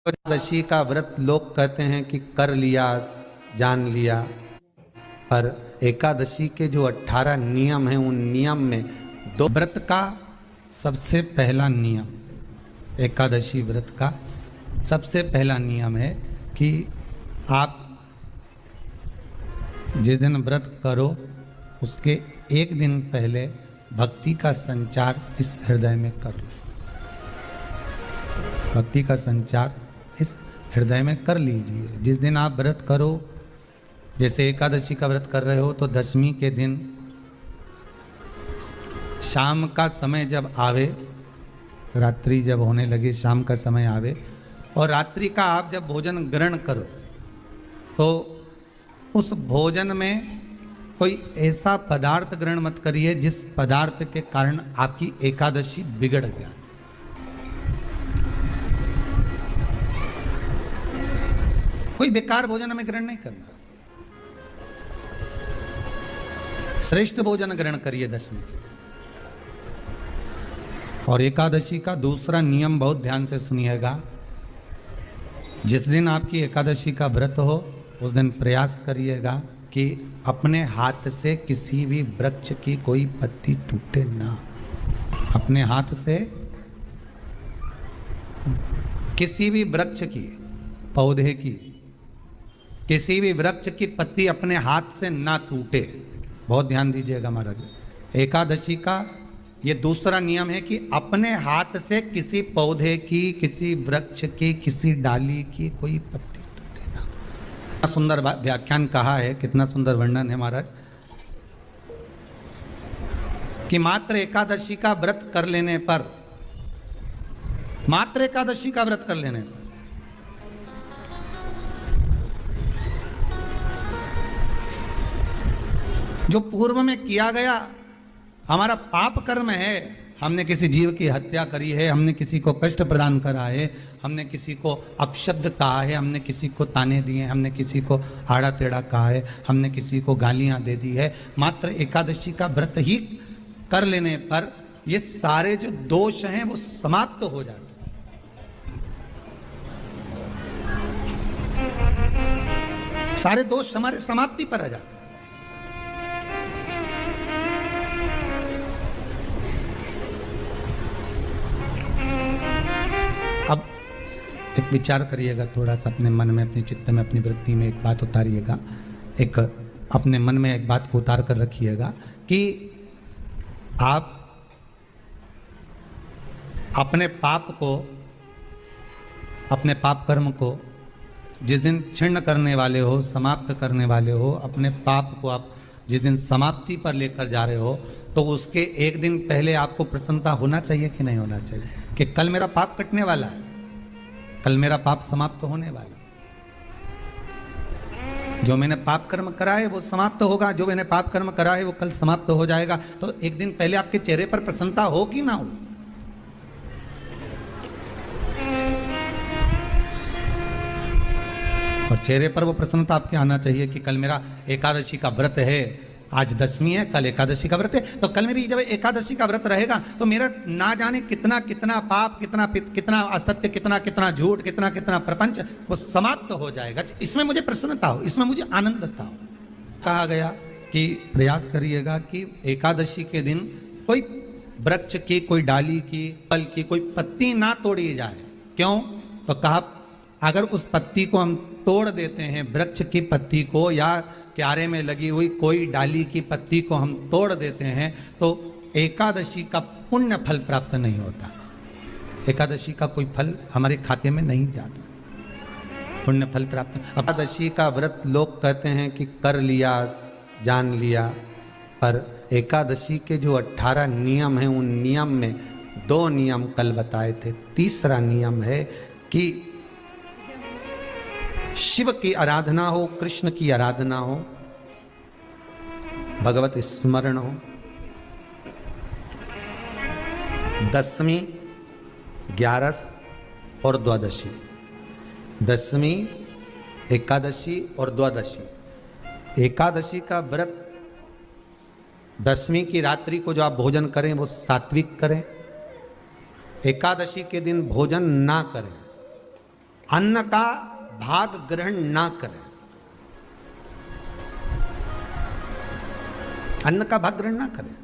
एकादशी का व्रत लोग कहते हैं कि कर लिया, जान लिया, पर एकादशी के जो 18 नियम हैं उन नियम में दो व्रत का सबसे पहला नियम, एकादशी व्रत का सबसे पहला नियम है कि आप जिस दिन व्रत करो उसके एक दिन पहले भक्ति का संचार इस हृदय में कर लो। भक्ति का संचार इस हृदय में कर लीजिए। जिस दिन आप व्रत करो, जैसे एकादशी का व्रत कर रहे हो तो दशमी के दिन शाम का समय जब आवे, रात्रि जब होने लगे, शाम का समय आवे और रात्रि का आप जब भोजन ग्रहण करो तो उस भोजन में कोई ऐसा पदार्थ ग्रहण मत करिए जिस पदार्थ के कारण आपकी एकादशी बिगड़ गया। कोई बेकार भोजन हमें ग्रहण नहीं करना, श्रेष्ठ भोजन ग्रहण करिए दशमी। और एकादशी का दूसरा नियम बहुत ध्यान से सुनिएगा। जिस दिन आपकी एकादशी का व्रत हो उस दिन प्रयास करिएगा कि अपने हाथ से किसी भी वृक्ष की कोई पत्ती टूटे ना। अपने हाथ से किसी भी वृक्ष की, पौधे की, किसी भी वृक्ष की पत्ती अपने हाथ से ना टूटे। बहुत ध्यान दीजिएगा महाराज। एकादशी का ये दूसरा नियम है कि अपने हाथ से किसी पौधे की, किसी वृक्ष की, किसी डाली की कोई पत्ती टूटे ना। कितना सुंदर व्याख्यान कहा है, कितना सुंदर वर्णन है महाराज कि मात्र एकादशी का व्रत कर लेने पर, मात्र एकादशी का व्रत कर लेने पर जो पूर्व में किया गया हमारा पाप कर्म है, हमने किसी जीव की हत्या करी है, हमने किसी को कष्ट प्रदान करा है, हमने किसी को अपशब्द कहा है, हमने किसी को ताने दिए, हमने किसी को आड़ा टेढ़ा कहा है, हमने किसी को गालियां दे दी है, मात्र एकादशी का व्रत ही कर लेने पर ये सारे जो दोष हैं वो समाप्त हो जाते हैं। सारे दोष हमारे समाप्ति पर आ जाते हैं। अब एक विचार करिएगा थोड़ा सा अपने मन में, अपने चित्त में, अपनी वृत्ति में एक बात उतारिएगा। एक अपने मन में एक बात को उतार कर रखिएगा कि आप अपने पाप को, अपने पाप कर्म को जिस दिन छिन्न करने वाले हो, समाप्त करने वाले हो, अपने पाप को आप जिस दिन समाप्ति पर लेकर जा रहे हो तो उसके एक दिन पहले आपको प्रसन्नता होना चाहिए कि नहीं होना चाहिए कि कल मेरा पाप कटने वाला है, कल मेरा पाप समाप्त होने वाला। जो मैंने पाप कर्म करा है वो समाप्त होगा, जो मैंने पाप कर्म करा है वो कल समाप्त हो जाएगा। तो एक दिन पहले आपके चेहरे पर प्रसन्नता हो कि ना हो? और चेहरे पर वो प्रसन्नता आपके आना चाहिए कि कल मेरा एकादशी का व्रत है, आज दशमी है, कल एकादशी का व्रत है, तो कल मेरी जब एकादशी का व्रत रहेगा तो मेरा ना जाने कितना कितना पाप, कितना असत्य, कितना झूठ, कितना प्रपंच वो समाप्त हो जाएगा। इसमें मुझे प्रसन्नता हो, इसमें मुझे आनंदता हो। कहा गया कि प्रयास करिएगा कि एकादशी के दिन कोई वृक्ष की, कोई डाली की, फल की कोई पत्ती ना तोड़ी जाए। क्यों? तो कहा अगर उस पत्ती को हम तोड़ देते हैं, वृक्ष की पत्ती को या क्यारे में लगी हुई कोई डाली की पत्ती को हम तोड़ देते हैं तो एकादशी का पुण्य फल प्राप्त नहीं होता। एकादशी का कोई फल हमारे खाते में नहीं जाता, पुण्य फल प्राप्त। एकादशी का व्रत लोग कहते हैं कि कर लिया, जान लिया, पर एकादशी के जो 18 नियम हैं उन नियम में 2 नियम कल बताए थे। तीसरा नियम है कि शिव की आराधना हो, कृष्ण की आराधना हो, भगवत स्मरण हो। दशमी, 11 और द्वादशी, दशमी, एकादशी और द्वादशी। एकादशी का व्रत, दशमी की रात्रि को जो आप भोजन करें वो सात्विक करें, एकादशी के दिन भोजन ना करें। अन्न का भाग ग्रहण ना करें, अन्न का भाग ग्रहण ना करें।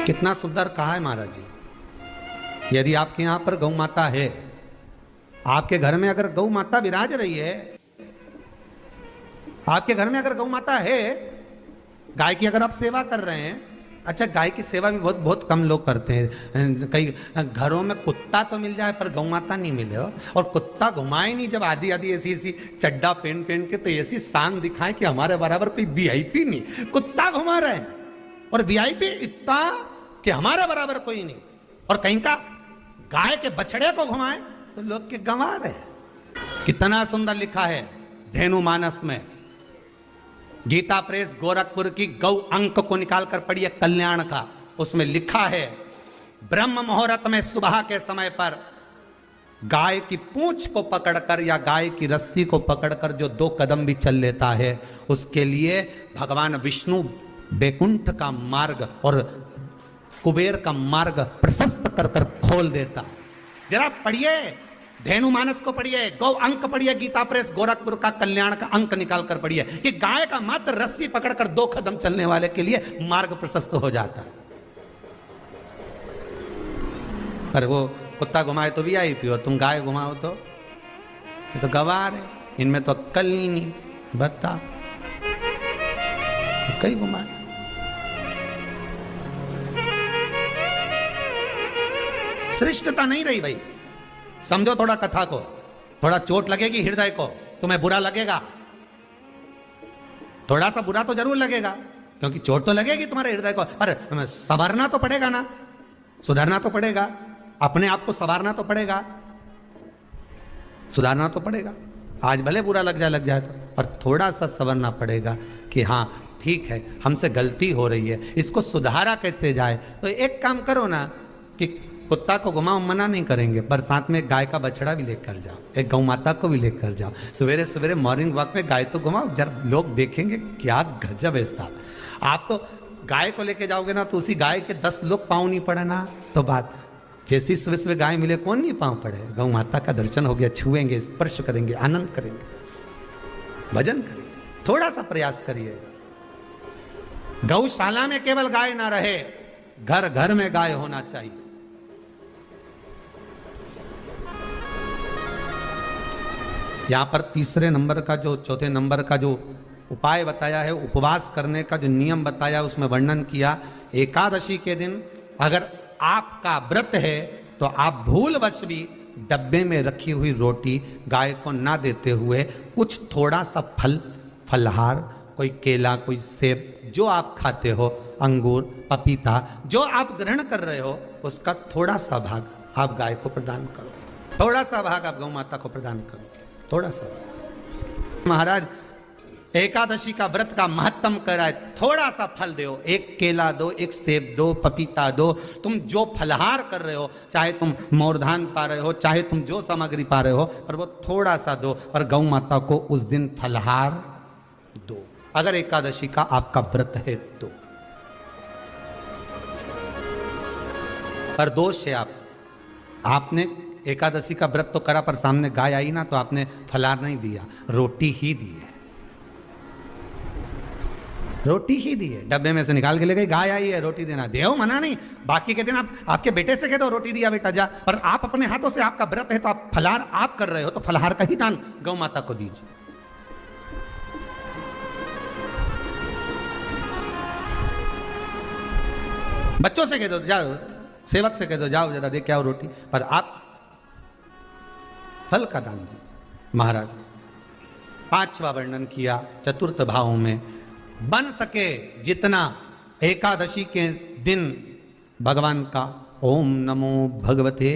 कितना सुंदर कहा है महाराज जी। यदि आपके यहां पर गौ माता है, आपके घर में अगर गौ माता विराज रही है, आपके घर में अगर गौ माता है, गाय की अगर आप सेवा कर रहे हैं, अच्छा गाय की सेवा भी बहुत बहुत कम लोग करते हैं। कई घरों में कुत्ता तो मिल जाए पर गौ माता नहीं मिले हो, और कुत्ता घुमाए नहीं जब आधी आधी ऐसी ऐसी चड्डा पहन पहन के, तो ऐसी शान दिखाए कि हमारे बराबर कोई वीआईपी नहीं, कुत्ता घुमा रहे हैं, और वीआईपी इतना कि हमारे बराबर कोई नहीं। और कहीं का गाय के बछड़े को घुमाए तो लोग के गंवा रहे। कितना सुंदर लिखा है धेनु मानस में, गीता प्रेस गोरखपुर की गौ अंक को निकालकर पढ़िए कल्याण का, उसमें लिखा है ब्रह्म मुहूर्त में सुबह के समय पर गाय की पूंछ को पकड़कर या गाय की रस्सी को पकड़कर जो 2 कदम भी चल लेता है, उसके लिए भगवान विष्णु बैकुंठ का मार्ग और कुबेर का मार्ग प्रशस्त कर कर खोल देता। जरा पढ़िए धेनु मानस को, पढ़िए गौ अंक, पढ़िए गीता प्रेस गोरखपुर का कल्याण का अंक निकाल कर पढ़िए कि गाय का मात्र रस्सी पकड़कर 2 कदम चलने वाले के लिए मार्ग प्रशस्त हो जाता है। पर वो कुत्ता घुमाए तो वीआईपी, और तुम गाय घुमाओ तो ये तो गवार है, इनमें तो अक्कल ही नहीं। बता कई घुमाए। श्रेष्ठता नहीं रही भाई। समझो थोड़ा कथा को, थोड़ा चोट लगेगी हृदय को, तुम्हें बुरा लगेगा, थोड़ा सा बुरा तो जरूर लगेगा, क्योंकि चोट तो लगेगी तुम्हारे हृदय को, पर संवरना तो पड़ेगा ना, सुधरना तो पड़ेगा, अपने आप को संवारना तो पड़ेगा, सुधारना तो पड़ेगा। आज भले बुरा लग जाए तो, पर थोड़ा सा संवरना पड़ेगा कि हाँ ठीक है हमसे गलती हो रही है, इसको सुधारा कैसे जाए। तो एक काम करो ना कि कुत्ता को घुमाओ, मना नहीं करेंगे, पर साथ में गाय का बछड़ा भी लेकर जाओ, एक गौ माता को भी लेकर जाओ, सवेरे सवेरे मॉर्निंग वॉक में गाय तो घुमाओ, जब लोग देखेंगे क्या गजब है साहब। आप तो गाय को लेके जाओगे ना तो उसी गाय के 10 लोग पाँव नहीं पड़े ना, तो बात जैसी सुबह सुबह गाय मिले कौन नहीं पाँव पड़े। गौ माता का दर्शन हो गया, छुएंगे, स्पर्श करेंगे, आनंद करेंगे, भजन करेंगे। थोड़ा सा प्रयास करिए। गौशाला में केवल गाय ना रहे, घर घर में गाय होना चाहिए। यहां पर तीसरे नंबर का जो, चौथे नंबर का जो उपाय बताया है, उपवास करने का जो नियम बताया, उसमें वर्णन किया एकादशी के दिन अगर आपका व्रत है तो आप भूलवश भी डब्बे में रखी हुई रोटी गाय को ना देते हुए कुछ थोड़ा सा फल, फलहार, कोई केला, कोई सेब, जो आप खाते हो, अंगूर, पपीता, जो आप ग्रहण कर रहे हो, उसका थोड़ा सा भाग आप गाय को प्रदान करो, थोड़ा सा भाग आप गौ माता को प्रदान करो, थोड़ा सा। महाराज एकादशी का व्रत का महत्तम कराए, थोड़ा सा फल दो, एक केला दो, एक सेब दो, पपीता दो, तुम जो फलहार कर रहे हो, चाहे तुम मोरधान पा रहे हो, चाहे तुम जो सामग्री पा रहे हो, पर वो थोड़ा सा दो, पर गौ माता को उस दिन फलहार दो, अगर एकादशी का आपका व्रत है तो। पर दोष है आपने एकादशी का व्रत तो करा, पर सामने गाय आई ना तो आपने फलहार नहीं दिया, रोटी ही दी है, रोटी ही दी है, डब्बे में से निकाल के ले गई, गाय आई है रोटी देना, देव मना नहीं। बाकी के दिन आप आपके बेटे से कह दो रोटी दिया बेटा जा, पर आप अपने हाथों से, आपका व्रत है तो आप फलहार आप कर रहे हो, तो फलहार का ही दान गौ माता को दीजिए। बच्चों से कह दो, जाओ सेवक से कह दो, जाओ जरा देख के आओ रोटी, पर आप फल का दान दीजिए। महाराज 5वां वर्णन किया चतुर्थ भाव में, बन सके जितना एकादशी के दिन भगवान का ओम नमो भगवते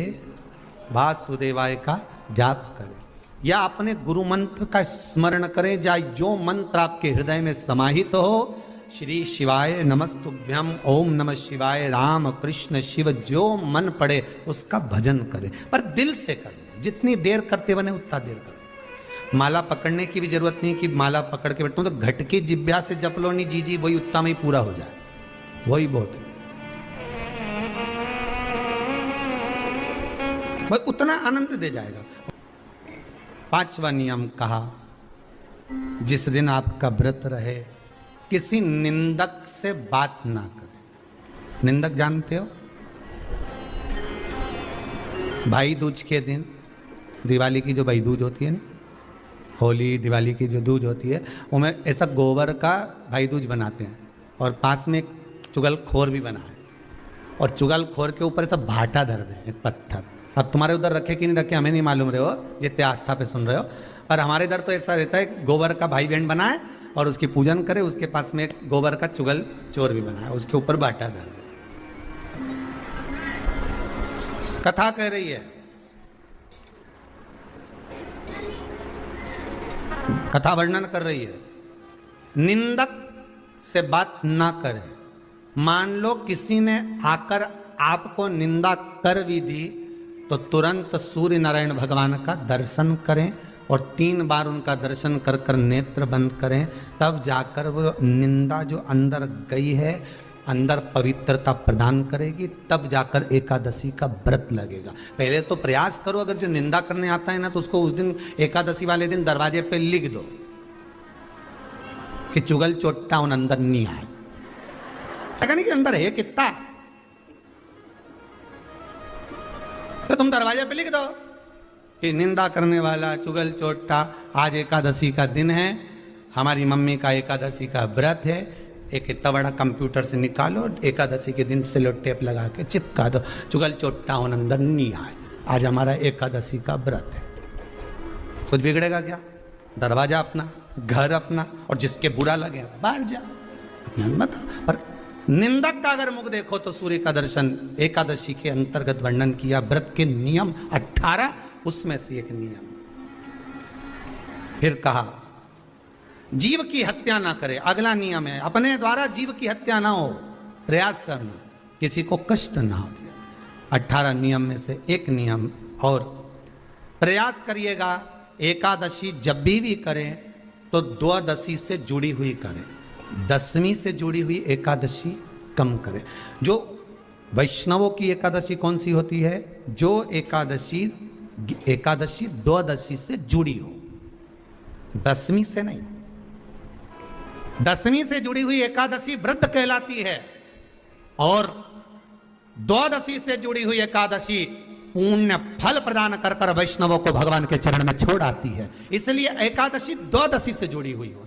वासुदेवाय का जाप करें, या अपने गुरु मंत्र का स्मरण करें, या जो मंत्र आपके हृदय में समाहित हो, श्री शिवाय नमस्तुभ्यम, ओम नमः शिवाय, राम कृष्ण शिव, जो मन पड़े उसका भजन करें, पर दिल से करें, जितनी देर करते बने उतना देर करें। माला पकड़ने की भी जरूरत नहीं कि माला पकड़ के बैठता हूं तो घट की जिब्या से जप लो नहीं जी, वही उत्तम ही पूरा हो जाए, वही बहुत है। वह उतना आनंद दे जाएगा। 5वां नियम कहा, जिस दिन आपका व्रत रहे किसी निंदक से बात ना करें। निंदक जानते हो? भाई दूज के दिन, दिवाली की जो भाई दूज होती है ना, होली दिवाली की जो दूज होती है, उनमें ऐसा गोबर का भाई दूज बनाते हैं और पास में एक चुगलखोर भी बना है और चुगलखोर के ऊपर ऐसा भाटा धर दे, एक पत्थर। अब तुम्हारे उधर रखे कि नहीं रखे हमें नहीं मालूम रहे हो, जितने आस्था पे सुन रहे हो, पर हमारे इधर तो ऐसा रहता है, गोबर का भाई बहन बनाए और उसकी पूजन करे, उसके पास में एक गोबर का चुगल चोर भी बनाए, उसके ऊपर भाटा धर दे। कथा कह रही है, कथा वर्णन कर रही है, निंदक से बात ना करें। मान लो किसी ने आकर आपको निंदा कर भी दी तो तुरंत सूर्य नारायण भगवान का दर्शन करें और 3 बार उनका दर्शन कर कर नेत्र बंद करें, तब जाकर वो निंदा जो अंदर गई है अंदर पवित्रता प्रदान करेगी, तब जाकर एकादशी का व्रत लगेगा। पहले तो प्रयास करो, अगर जो निंदा करने आता है ना तो उसको उस दिन एकादशी वाले दिन दरवाजे पे लिख दो कि चुगल चोट्टा उन अंदर नहीं आए। नहीं कि अंदर है कितना, तो तुम दरवाजे पे लिख दो कि निंदा करने वाला चुगल चोट्टा, आज एकादशी का दिन है, हमारी मम्मी का एकादशी का व्रत है, एक इतना बड़ा कंप्यूटर से निकालो, एकादशी के दिन सेलो टेप लगा के चिपका दो, चुगल चोट्टा उन अंदर नहीं आए, आज हमारा एकादशी का व्रत है। कुछ बिगड़ेगा क्या? दरवाजा अपना, घर अपना, और जिसके बुरा लगे बाहर जा, बताओ। पर निंदक का अगर मुख देखो तो सूर्य का दर्शन, एकादशी के अंतर्गत वर्णन किया, व्रत के नियम 18, उसमें से एक नियम। फिर कहा जीव की हत्या ना करे, अगला नियम है, अपने द्वारा जीव की हत्या ना हो, प्रयास करना, किसी को कष्ट ना हो। 18 नियम में से एक नियम और, प्रयास करिएगा एकादशी जब भी करें तो द्वादशी से जुड़ी हुई करें, 10वीं से जुड़ी हुई एकादशी कम करें। जो वैष्णवों की एकादशी कौन सी होती है? जो एकादशी द्वादशी से जुड़ी हो, 10वीं से नहीं। 10वीं से जुड़ी हुई एकादशी व्रत कहलाती है और द्वादशी से जुड़ी हुई एकादशी पुण्य फल प्रदान कर कर वैष्णवों को भगवान के चरण में छोड़ आती है। इसलिए एकादशी द्वादशी से जुड़ी हुई हो।